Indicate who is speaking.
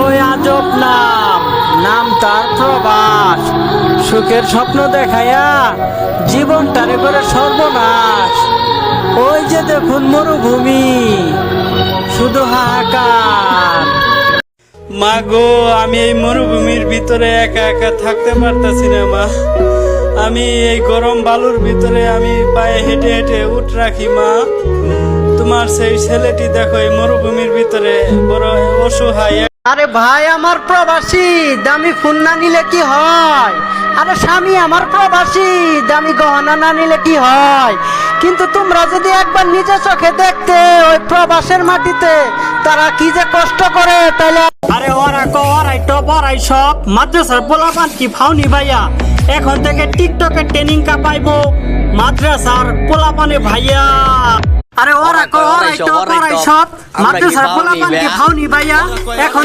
Speaker 1: ওই আজব নাম, নাম তার প্রবাস। সুখের স্বপ্ন দেখাইয়া জীবনটারে করে সর্বনাশ। ওই যে দেখুন মরুভূমি, শুধু হাহাকার। মা গো, আমি এই মরুভূমির ভিতরে একা একা থাকতে পারতাছি না মা। আমি এই গরম বালুর ভিতরে আমি পায়ে হেঁটে হেঁটে উঠ রাখি মা। তোমার সেই ছেলেটি দেখো এই মরুভূমির ভিতরে বড় অসহায়। আরে ভাই আমার প্রবাসী, দামি ফোন না নিলে কি হয়? আরে স্বামী আমার প্রবাসী, দামি গহনা না নিলে কি হয়? কিন্তু তোমরা যদি একবার নিজে চোখে দেখতে ওই প্রবাসের মাটিতে তারা কি যে কষ্ট করে, তাহলে আরে ওরাই টপ ওরাই সব মাদ্রাসার পোলাপান কি ফাউনি ভাইয়া। এখন থেকে টিকটকে ট্রেনিং কাপাইবো মাদ্রাসার পোলাপানে ভাইয়া। আরে ওরাই টপ ওরাই সব মাদ্রাসার পোলাপান কি ফাউনি ভাইয়া। এখন